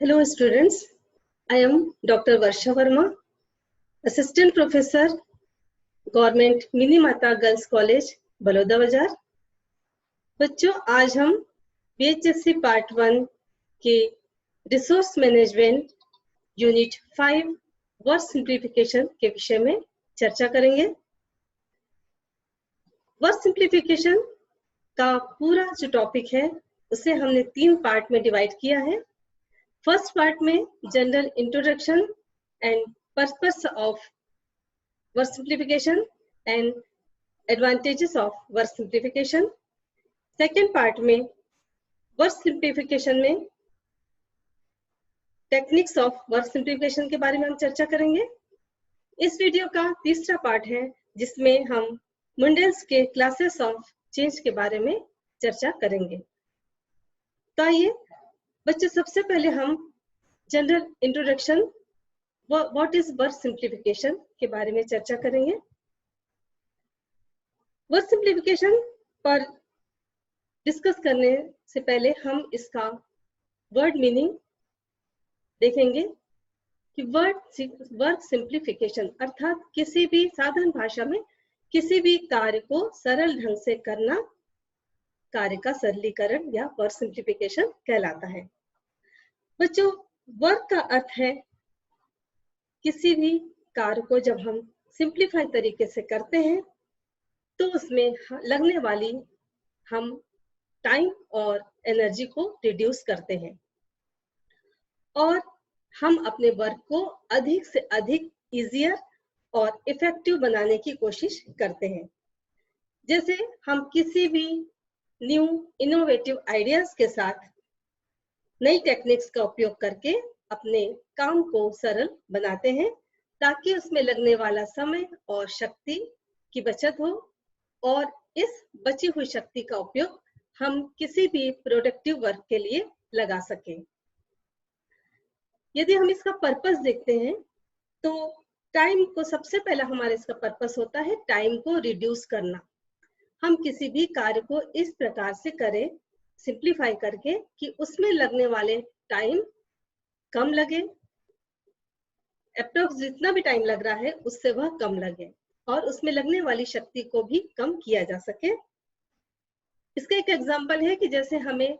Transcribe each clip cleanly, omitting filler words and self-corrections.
Hello students, I am Dr. Varsha Verma, Assistant Professor, Government mini माता girls college Baloda बाजार। बच्चों, आज हम BHSC पार्ट 1 के resource management unit 5 word simplification के विषय में चर्चा करेंगे। वर्ड सिंप्लीफिकेशन का पूरा जो टॉपिक है उसे हमने 3 पार्ट में डिवाइड किया है। फर्स्ट पार्ट में general introduction and purpose of word simplification and advantages of word simplification. Second part में वर्ड सिंप्लीफिकेशन में टेक्निक्स ऑफ वर्ड सिंप्लीफिकेशन के बारे में हम चर्चा करेंगे। इस वीडियो का तीसरा पार्ट है जिसमें हम मुंडेल्स के क्लासेस ऑफ चेंज के बारे में चर्चा करेंगे। तो आइए बच्चों, सबसे पहले हम general introduction what is word simplification के बारे में चर्चा करेंगे। वर्ड सिंप्लीफिकेशन पर डिस्कस करने से पहले हम इसका वर्ड मीनिंग देखेंगे कि वर्ड सिंप्लीफिकेशन अर्थात किसी भी साधारण भाषा में किसी भी कार्य को सरल ढंग से करना कार्य का सरलीकरण या वर्ड सिंप्लीफिकेशन कहलाता है। बच्चों, वर्ड का अर्थ है किसी भी कार्य को जब हम सिंप्लीफाई तरीके से करते हैं तो उसमें लगने वाली हम टाइम और एनर्जी को रिड्यूस करते हैं और हम अपने वर्क को अधिक से अधिक इजियर और इफेक्टिव बनाने की कोशिश करते हैं। जैसे हम किसी भी न्यू इनोवेटिव आइडियाज के साथ नई टेक्निक्स का उपयोग करके अपने काम को सरल बनाते हैं ताकि उसमें लगने वाला समय और शक्ति की बचत हो और इस बची हुई शक्ति का उपयोग हम किसी भी प्रोडक्टिव वर्क के लिए लगा सकें। यदि हम इसका पर्पस देखते हैं तो टाइम को सबसे पहला हमारा इसका पर्पस होता है टाइम को रिड्यूस करना। हम किसी भी कार्य को इस प्रकार से करें सिंप्लीफाई करके कि उसमें लगने वाले टाइम कम लगे, अप्रोक्स जितना भी टाइम लग रहा है उससे वह कम लगे और उसमें लगने वाली शक्ति को भी कम किया जा सके। इसका एक एग्जांपल है कि जैसे हमें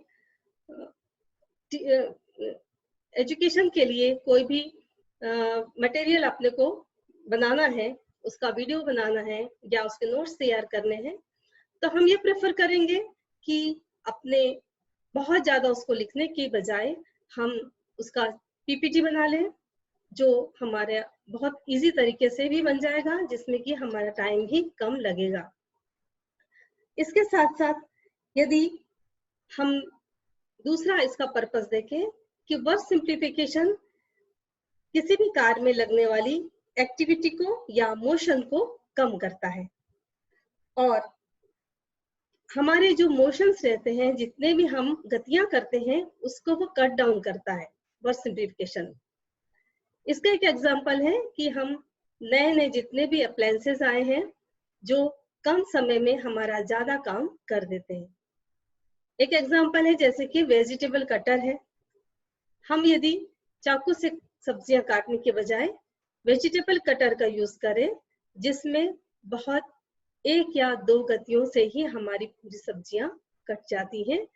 एजुकेशन के लिए कोई भी मटेरियल अपने को बनाना है, उसका वीडियो बनाना है या उसके नोट्स तैयार करने हैं, तो हम ये प्रेफर करेंगे कि अपने बहुत ज्यादा उसको लिखने की बजाय हम उसका पीपीटी बना लें जो हमारे बहुत इजी तरीके से भी बन जाएगा जिसमें कि हमारा टाइम भी कम लगेगा। इसके साथ साथ यदि हम दूसरा इसका पर्पस देखें कि वर्ड सिंप्लीफिकेशन किसी भी कार्य में लगने वाली एक्टिविटी को या मोशन को कम करता है और हमारे जो मोशंस रहते हैं, जितने भी हम गतियां करते हैं, उसको वो कट डाउन करता है वर्ड सिंप्लीफिकेशन। इसका एक एग्जांपल है कि हम नए नए जितने भी अप्लायंसेस आए हैं जो कम समय में हमारा ज्यादा काम कर देते हैं। एक एग्जांपल है जैसे कि वेजिटेबल कटर है। हम यदि चाकू से सब्जियां काटने के बजाय वेजिटेबल कटर का यूज करें जिसमें बहुत 1 या 2 गतियों से ही हमारी पूरी सब्जियां कट जाती हैं,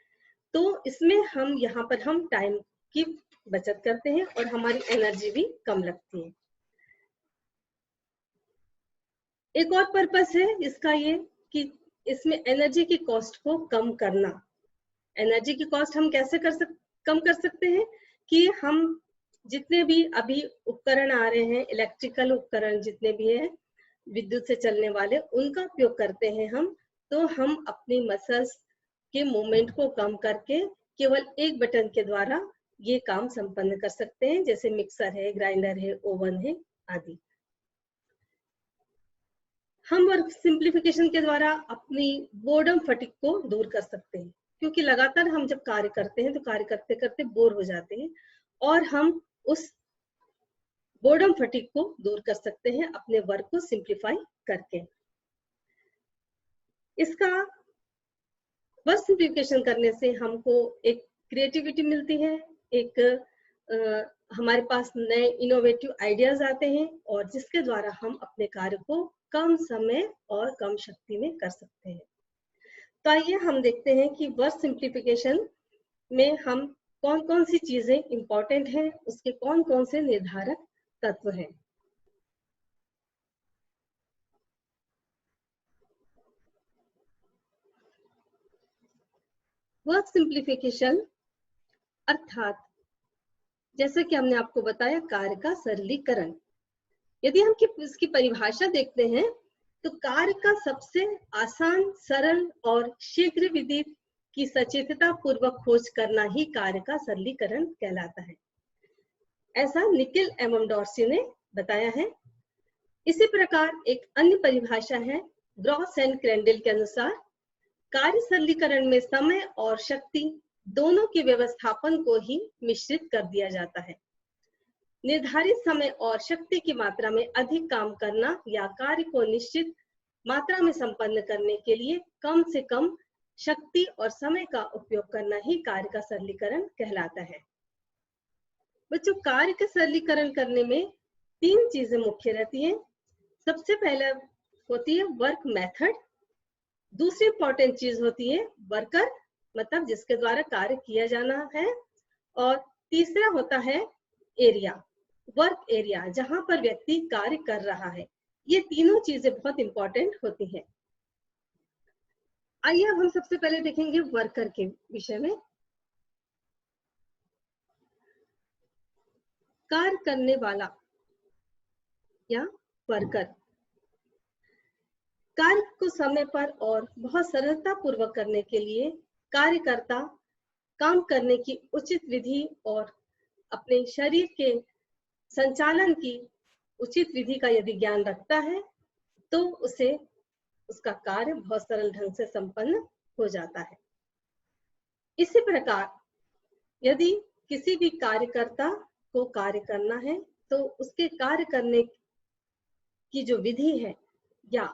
तो इसमें हम यहाँ पर हम टाइम की बचत करते हैं और हमारी एनर्जी भी कम लगती है। एक और पर्पस है इसका ये कि इसमें एनर्जी की कॉस्ट को कम करना। एनर्जी की कॉस्ट हम कैसे कम कर सकते हैं कि हम जितने भी अभी उपकरण आ रहे हैं, इलेक्ट्रिकल उपकरण जितने भी हैं विद्युत से चलने वाले, उनका उपयोग करते हैं हम, तो हम अपनी मसल्स के मूवमेंट को कम करके केवल एक बटन के द्वारा ये काम संपन्न कर सकते हैं, जैसे मिक्सर है, ग्राइंडर है, ओवन है आदि। हम वर्क सिंप्लीफिकेशन के द्वारा अपनी बोर्डम फटीग को दूर कर सकते हैं क्योंकि लगातार हम जब कार्य करते हैं तो कार्य करते करते बोर हो जाते हैं और हम उस बोर्डम फटीग को दूर कर सकते हैं अपने वर्क को सिंप्लीफाई करके। इसका वर्ड सिंप्लीफिकेशन करने से हमको एक क्रिएटिविटी मिलती है, एक हमारे पास नए इनोवेटिव आइडियाज आते हैं और जिसके द्वारा हम अपने कार्य को कम समय और कम शक्ति में कर सकते हैं। तो आइए हम देखते हैं कि वर्क सिंप्लीफिकेशन में हम कौन कौन सी चीजें इंपॉर्टेंट हैं, उसके कौन कौन से निर्धारक तत्व हैं। वर्क सिंप्लीफिकेशन अर्थात जैसे कि हमने आपको बताया कार्य का सरलीकरण। यदि हम इसकी परिभाषा देखते हैं तो कार्य का सबसे आसान, सरल और शीघ्र विधि की सचेतता पूर्वक खोज करना ही कार्य का सरलीकरण कहलाता है, ऐसा निकिल एवं डॉर्सी ने बताया है। इसी प्रकार एक अन्य परिभाषा है ग्रॉस एंड क्रेंडल के अनुसार, कार्य सरलीकरण में समय और शक्ति दोनों के व्यवस्थापन को ही मिश्रित कर दिया जाता है। निर्धारित समय और शक्ति की मात्रा में अधिक काम करना या कार्य को निश्चित मात्रा में संपन्न करने के लिए कम से कम शक्ति और समय का उपयोग करना ही कार्य का सरलीकरण कहलाता है। बच्चों, कार्य का सरलीकरण करने में 3 चीजें मुख्य रहती हैं। सबसे पहले होती है वर्क मेथड, दूसरी इंपॉर्टेंट चीज होती है वर्कर, मतलब जिसके द्वारा कार्य किया जाना है, और तीसरा होता है एरिया, वर्क एरिया, जहां पर व्यक्ति कार्य कर रहा है। ये तीनों चीजें बहुत इंपॉर्टेंट होती हैं। आइए अब हम सबसे पहले देखेंगे वर्कर के विषय में। कार्य करने वाला या वर्कर कार्य को समय पर और बहुत सरलता पूर्वक करने के लिए कार्यकर्ता काम करने की उचित विधि और अपने शरीर के संचालन की उचित विधि का यदि ज्ञान रखता है तो उसे उसका कार्य बहुत सरल ढंग से संपन्न हो जाता है। इसी प्रकार यदि किसी भी कार्यकर्ता को कार्य करना है तो उसके कार्य करने की जो विधि है या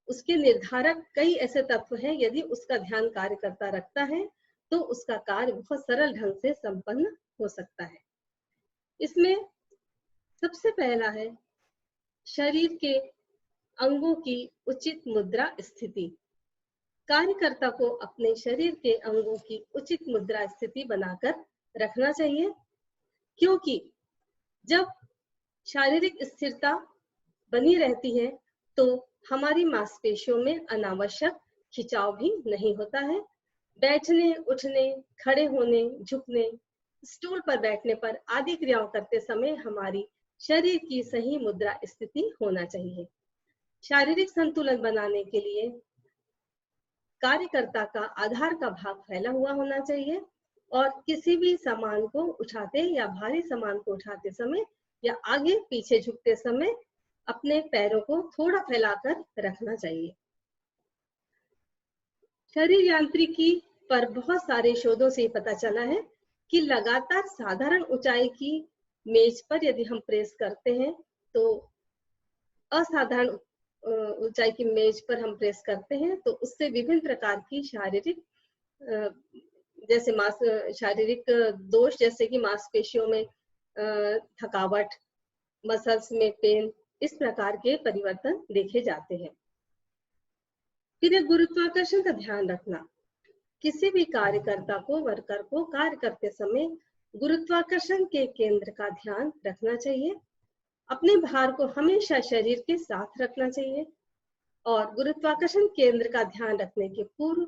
उसके निर्धारक कई ऐसे तत्व हैं, यदि उसका ध्यान कार्यकर्ता रखता है तो उसका कार्य बहुत सरल ढंग से संपन्न हो सकता है। इसमें सबसे पहला है शरीर के अंगों की उचित मुद्रा स्थिति। कार्यकर्ता को अपने शरीर के अंगों की उचित मुद्रा स्थिति बनाकर रखना चाहिए, क्योंकि जब शारीरिक स्थिरता बनी रहती है तो हमारी मांसपेशियों में अनावश्यक खिंचाव भी नहीं होता है। बैठने, उठने, खड़े होने, झुकने, स्टूल पर बैठने पर आदि क्रियाओं करते समय हमारी शरीर की सही मुद्रा स्थिति होना चाहिए। शारीरिक संतुलन बनाने के लिए कार्यकर्ता का आधार का भाग फैला हुआ होना चाहिए और किसी भी सामान को उठाते या भारी सामान को उठाते समय या आगे पीछे झुकते समय अपने पैरों को थोड़ा फैलाकर रखना चाहिए। शरीर यांत्रिकी पर बहुत सारे शोधों से पता चला है कि लगातार साधारण ऊंचाई की मेज पर यदि हम प्रेस करते हैं तो असाधारण ऊंचाई की मेज पर हम प्रेस करते हैं तो उससे विभिन्न प्रकार की शारीरिक शारीरिक दोष जैसे कि मांसपेशियों में थकावट, मसल्स में पेन, इस प्रकार के परिवर्तन देखे जाते हैं। फिर गुरुत्वाकर्षण का ध्यान रखना। किसी भी कार्यकर्ता को, वर्कर को कार्य करते समय गुरुत्वाकर्षण के केंद्र का ध्यान रखना चाहिए। अपने भार को हमेशा शरीर के साथ रखना चाहिए और गुरुत्वाकर्षण केंद्र का ध्यान रखने के पूर्व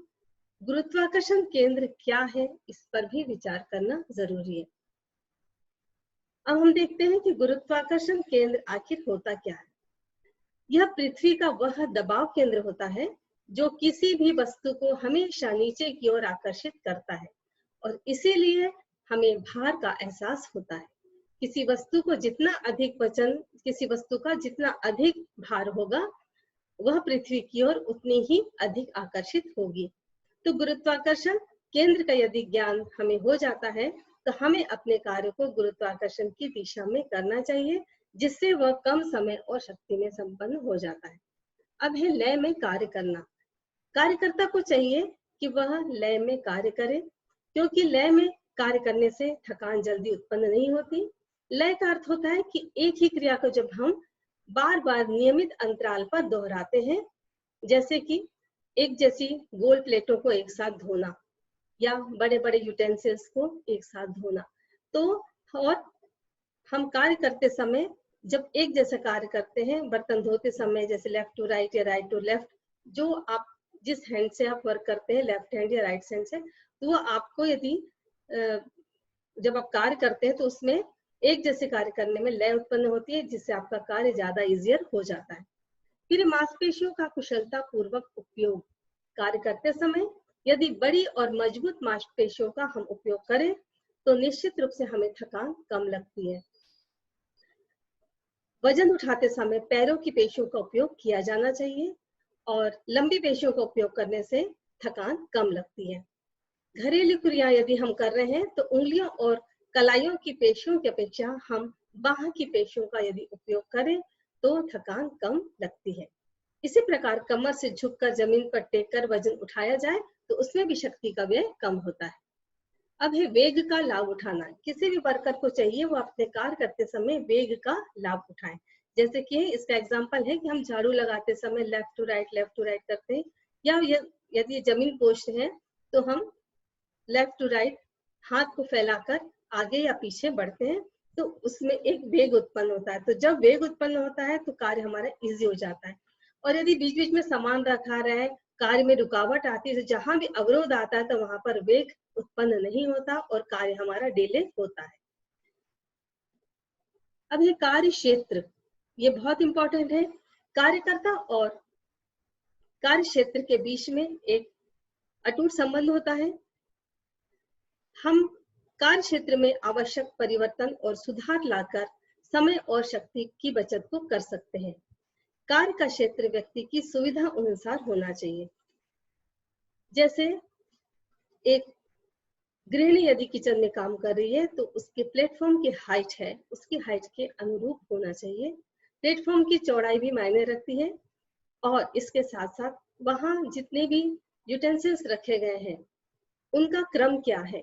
गुरुत्वाकर्षण केंद्र क्या है इस पर भी विचार करना जरूरी है। अब हम देखते हैं कि गुरुत्वाकर्षण केंद्र आखिर होता क्या है। यह पृथ्वी का वह दबाव केंद्र होता है जो किसी भी वस्तु को हमेशा नीचे की ओर आकर्षित करता है और इसीलिए हमें भार का एहसास होता है। किसी वस्तु को जितना अधिक वजन, किसी वस्तु का जितना अधिक भार होगा वह पृथ्वी की ओर उतनी ही अधिक आकर्षित होगी। तो गुरुत्वाकर्षण केंद्र का यदि ज्ञान हमें हो जाता है तो हमें अपने कार्य को गुरुत्वाकर्षण की दिशा में करना चाहिए, जिससे वह कम समय और शक्ति में संपन्न हो जाता है। अब है लय में कार्य करना। कार्यकर्ता को चाहिए कि वह लय में कार्य करे, क्योंकि लय में कार्य करने से थकान जल्दी उत्पन्न नहीं होती। लय का अर्थ होता है कि एक ही क्रिया को जब हम बार बार नियमित अंतराल पर दोहराते हैं, जैसे कि एक जैसी गोल प्लेटों को एक साथ धोना या बड़े बड़े यूटेंसिल्स को एक साथ धोना। तो और हम कार्य करते समय जब एक जैसा कार्य करते हैं, बर्तन धोते समय जैसे लेफ्ट टू राइट या राइट टू लेफ्ट, जो आप जिस हैंड से आप वर्क करते हैं, लेफ्ट हैंड या राइट हैंड से, तो वो आपको यदि जब आप कार्य करते हैं तो उसमें एक जैसे कार्य करने में लय उत्पन्न होती है, जिससे आपका कार्य ज्यादा इजियर हो जाता है। फिर मांसपेशियों का कुशलता पूर्वक उपयोग। कार्य करते समय यदि बड़ी और मजबूत मांसपेशियों का हम उपयोग करें तो निश्चित रूप से हमें थकान कम लगती है। वजन उठाते समय पैरों की पेशियों का उपयोग किया जाना चाहिए और लंबी पेशियों का उपयोग करने से थकान कम लगती है। घरेलू क्रिया यदि हम कर रहे हैं तो उंगलियों और कलाइयों की पेशियों की अपेक्षा हम बाह की पेशियों का यदि उपयोग करें तो थकान कम लगती है। इसी प्रकार कमर से झुककर जमीन पर टेक कर वजन उठाया जाए तो उसमें भी शक्ति का व्यय कम होता है। अब है वेग का लाभ उठाना। किसी भी वर्कर को चाहिए वो अपने कार्य करते समय वेग का लाभ उठाएं। जैसे कि इसका एग्जांपल है कि हम झाड़ू लगाते समय लेफ्ट टू राइट करते हैं, या यदि जमीन पोछ है तो हम लेफ्ट टू राइट हाथ को फैलाकर आगे या पीछे बढ़ते हैं, तो उसमें एक वेग उत्पन्न होता है। तो जब वेग उत्पन्न होता है तो कार्य हमारा इजी हो जाता है। और यदि बीच बीच में सामान रखा रहा है, कार्य में रुकावट आती है, तो जहां भी अवरोध आता है तो वहां पर वेग उत्पन्न नहीं होता और कार्य हमारा डिले होता है। अब ये कार्य क्षेत्र, ये बहुत इंपॉर्टेंट है। कार्यकर्ता और कार्य क्षेत्र के बीच में एक अटूट संबंध होता है। हम कार्य क्षेत्र में आवश्यक परिवर्तन और सुधार लाकर समय और शक्ति की बचत को कर सकते हैं। कार्य का क्षेत्र व्यक्ति की सुविधा अनुसार होना चाहिए। जैसे एक गृहिणी यदि किचन में काम कर रही है तो उसके प्लेटफॉर्म की हाइट है, उसकी हाइट के अनुरूप होना चाहिए। प्लेटफॉर्म की चौड़ाई भी मायने रखती है और इसके साथ साथ वहां जितने भी यूटेंसिल्स रखे गए हैं उनका क्रम क्या है।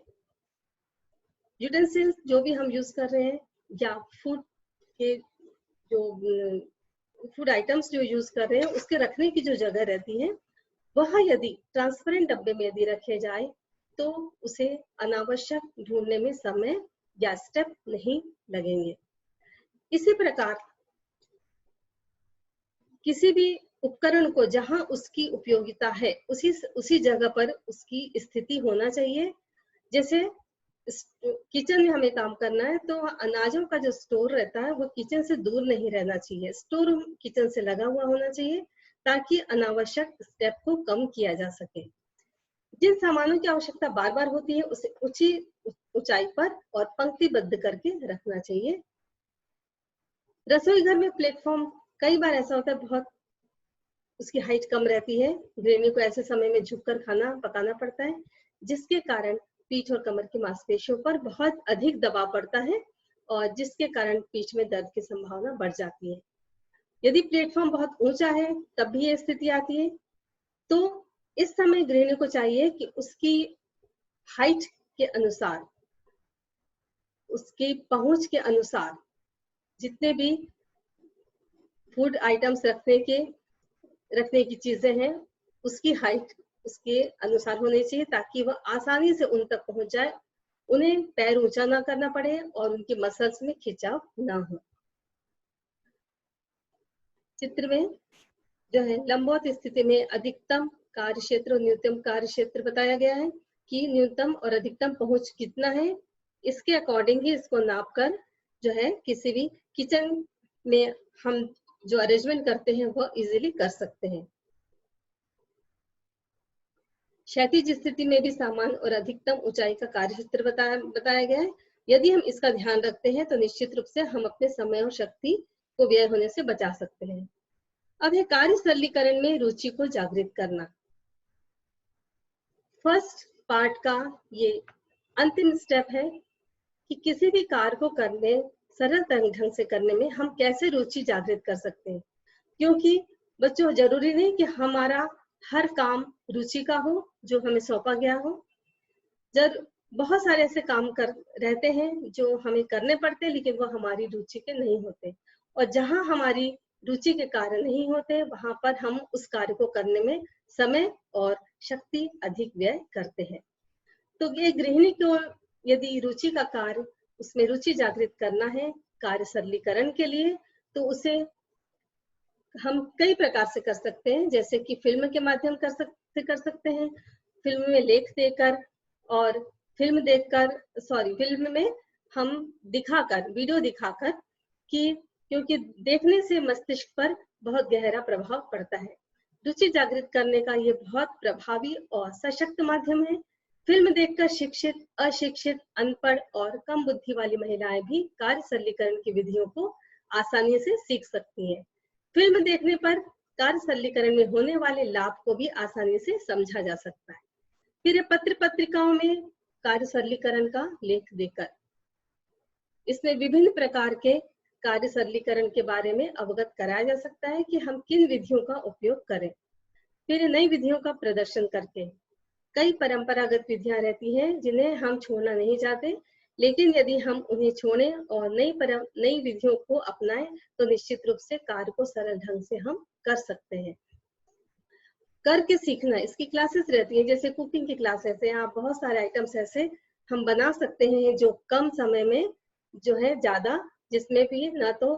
यूटेंसिल्स जो भी हम यूज कर रहे हैं या फूड के जो फूड आइटम्स जो यूज कर रहे हैं उसके रखने की जो जगह रहती है वह यदि ट्रांसपेरेंट डब्बे में यदि रखे जाए तो उसे अनावश्यक ढूंढने में समय या स्टेप नहीं लगेंगे। इसी प्रकार किसी भी उपकरण को जहां उसकी उपयोगिता है उसी जगह पर उसकी स्थिति होना चाहिए। जैसे किचन में हमें काम करना है तो अनाजों का जो स्टोर रहता है वो किचन से दूर नहीं रहना चाहिए, स्टोर किचन से लगा हुआ होना चाहिए ताकि अनावश्यक स्टेप को कम किया जा सके। जिन सामानों की आवश्यकता बार बार होती है उसे ऊंचाई पर और पंक्तिबद्ध करके रखना चाहिए। रसोई घर में प्लेटफॉर्म कई बार ऐसा होता है बहुत उसकी हाइट कम रहती है, गृहिणी को ऐसे समय में झुककर खाना पकाना पड़ता है जिसके कारण पीठ और कमर की मांसपेशियों पर बहुत अधिक दबाव पड़ता है और जिसके कारण पीठ में दर्द की संभावना बढ़ जाती है। यदि प्लेटफॉर्म बहुत ऊंचा है तब भी ये स्थिति आती है। तो इस समय गृहिणी को चाहिए कि उसकी हाइट के अनुसार, उसकी पहुंच के अनुसार जितने भी फूड आइटम्स रखने की चीजें हैं उसकी हाइट उसके अनुसार होनी चाहिए ताकि वह आसानी से उन तक पहुंच जाए, उन्हें पैर ऊंचा ना करना पड़े और उनके मसल्स में खिंचाव ना हो। चित्र में जो है लंबवत स्थिति में अधिकतम कार्य क्षेत्र और न्यूनतम कार्य क्षेत्र बताया गया है कि न्यूनतम और अधिकतम पहुंच कितना है, इसके अकॉर्डिंग ही इसको नाप कर जो है किसी भी किचन में हम जो अरेंजमेंट करते हैं वो इजीली कर सकते हैं। क्षैतिज स्थिति में भी समान और अधिकतम ऊंचाई का कार्य क्षेत्र बताया गया है। यदि हम इसका ध्यान रखते हैं तो निश्चित रूप से हम अपने समय और शक्ति को व्यय होने से बचा सकते हैं। अब है कार्य सरलीकरण में रुचि को जागृत करना। फर्स्ट पार्ट का ये अंतिम स्टेप है कि किसी भी कार्य को करने सरल ढंग से करने में हम कैसे रुचि जागृत कर सकते हैं, क्योंकि बच्चों जरूरी नहीं कि हमारा हर काम रुचि का हो जो हमें सौंपा गया हो। बहुत सारे ऐसे काम कर रहते हैं जो हमें करने पड़ते हैं, लेकिन वो हमारी रुचि के नहीं होते, और जहां हमारी रुचि के कार्य नहीं होते वहां पर हम उस कार्य को करने में समय और शक्ति अधिक व्यय करते हैं। तो ये गृहिणी को यदि रुचि का कार्य, उसमें रुचि जागृत करना है कार्य सरलीकरण के लिए, तो उसे हम कई प्रकार से कर सकते हैं, जैसे कि फिल्म के माध्यम कर सकते हैं, फिल्म में लेख देकर, और फिल्म में हम दिखाकर, वीडियो दिखाकर, कि क्योंकि देखने से मस्तिष्क पर बहुत गहरा प्रभाव पड़ता है। रुचि जागृत करने का ये बहुत प्रभावी और सशक्त माध्यम है। फिल्म देखकर शिक्षित, अशिक्षित, अनपढ़ और कम बुद्धि वाली महिलाएं भी कार्य सरलीकरण की विधियों को आसानी से सीख सकती हैं। फिल्म देखने पर कार्य सरलीकरण में होने वाले लाभ को भी आसानी से समझा जा सकता है। फिर पत्र पत्रिकाओं में कार्य सरलीकरण का लेख देकर इसमें विभिन्न प्रकार के कार्य सरलीकरण के बारे में अवगत कराया जा सकता है कि हम किन विधियों का उपयोग करें। फिर नई विधियों का प्रदर्शन करके, कई परंपरागत विधियां रहती हैं जिन्हें हम छोड़ना नहीं चाहते, लेकिन यदि हम उन्हें छोड़ें और नई विधियों को अपनाएं तो निश्चित रूप से कार्य को सरल ढंग से हम कर सकते हैं। करके सीखना, इसकी क्लासेस रहती हैं, जैसे कुकिंग की क्लासेस है, यहाँ बहुत सारे आइटम्स ऐसे हम बना सकते हैं जो कम समय में जो है ज्यादा, जिसमें भी ना तो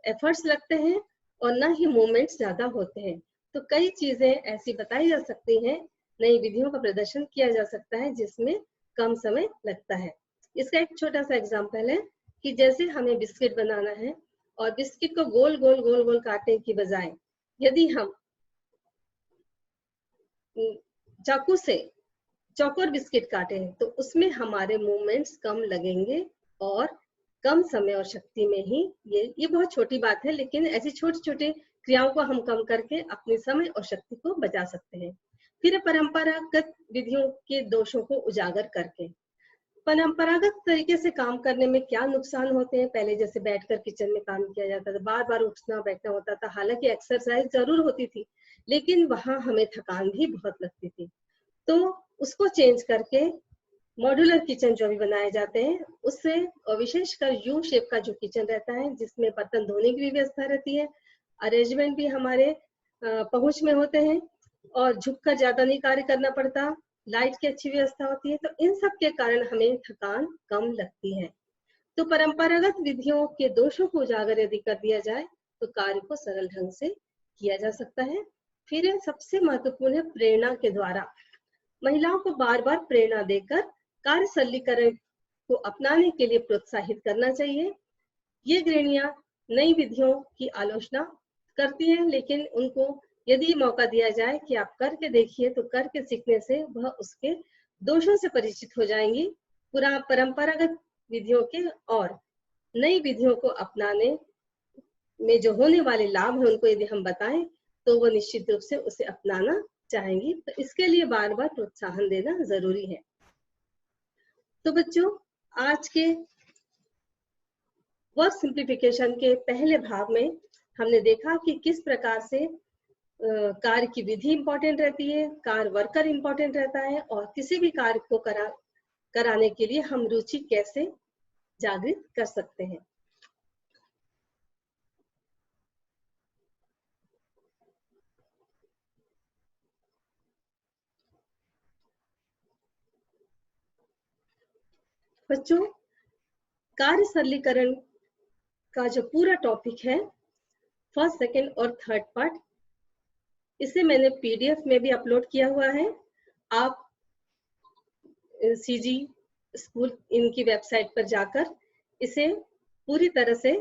एफर्ट्स लगते हैं और ना ही मूवमेंट्स ज्यादा होते हैं। तो कई चीजें ऐसी बताई जा सकती हैं, नई विधियों का प्रदर्शन किया जा सकता है जिसमें कम समय लगता है। इसका एक छोटा सा एग्जांपल है कि जैसे हमें बिस्किट बनाना है और बिस्किट को गोल गोल गोल गोल काटने की बजाय यदि हम चाकू से चौकोर बिस्किट काटे हैं तो उसमें हमारे मूवमेंट्स कम लगेंगे और कम समय और शक्ति में ही ये बहुत छोटी बात है, लेकिन ऐसी छोटी छोटी क्रियाओं को हम कम करके अपने समय और शक्ति को बचा सकते हैं। फिर परंपरागत विधियों के दोषों को उजागर करके, परंपरागत तरीके से काम करने में क्या नुकसान होते हैं। पहले जैसे बैठकर किचन में काम किया जाता था, बार बार उठना बैठना होता था, हालांकि एक्सरसाइज जरूर होती थी, लेकिन वहां हमें थकान भी बहुत लगती थी। तो उसको चेंज करके मॉड्यूलर किचन जो भी बनाए जाते हैं उससे, और विशेषकर यू शेप का जो किचन रहता है जिसमें बर्तन धोने की भी व्यवस्था रहती है, अरेंजमेंट भी हमारे पहुंच में होते हैं और झुककर ज्यादा नहीं कार्य करना पड़ता, लाइट की अच्छी व्यवस्था होती है, तो इन सब के कारण हमें थकान कम लगती है। तो परंपरागत विधियों के दोषों को उजागर यदि कर दिया जाए तो कार्य को सरल ढंग से किया जा सकता है। फिर सबसे महत्वपूर्ण है प्रेरणा के द्वारा, महिलाओं को बार बार प्रेरणा देकर कार्य सरलीकरण को अपनाने के लिए प्रोत्साहित करना चाहिए। ये गृहिणियां नई विधियों की आलोचना करती हैं, लेकिन उनको यदि मौका दिया जाए कि आप करके देखिए तो करके सीखने से वह उसके दोषों से परिचित हो जाएंगी। पूरा परंपरागत विधियों के और नई विधियों को अपनाने में जो होने वाले लाभ है उनको यदि हम बताएं तो वो निश्चित रूप से उसे अपनाना चाहेंगी। तो इसके लिए बार बार प्रोत्साहन देना जरूरी है। तो बच्चों, आज के वर्क सिंप्लीफिकेशन के पहले भाग में हमने देखा कि किस प्रकार से कार्य की विधि इंपॉर्टेंट रहती है, कार्य वर्कर इंपॉर्टेंट रहता है, और किसी भी कार्य को कराने के लिए हम रुचि कैसे जागृत कर सकते हैं। बच्चों, कार्य सरलीकरण का जो पूरा टॉपिक है, फर्स्ट, सेकंड और थर्ड पार्ट, इसे मैंने पीडीएफ में भी अपलोड किया हुआ है। आप सीजी स्कूल इनकी वेबसाइट पर जाकर इसे पूरी तरह से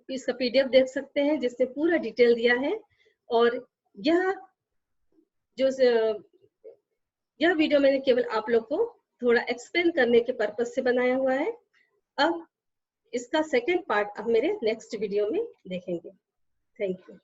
इसका पीडीएफ देख सकते हैं जिसमें पूरा डिटेल दिया है। और यह वीडियो मैंने केवल आप लोग को थोड़ा एक्सप्लेन करने के पर्पज से बनाया हुआ है। अब इसका सेकंड पार्ट अब मेरे नेक्स्ट वीडियो में देखेंगे। Thank you.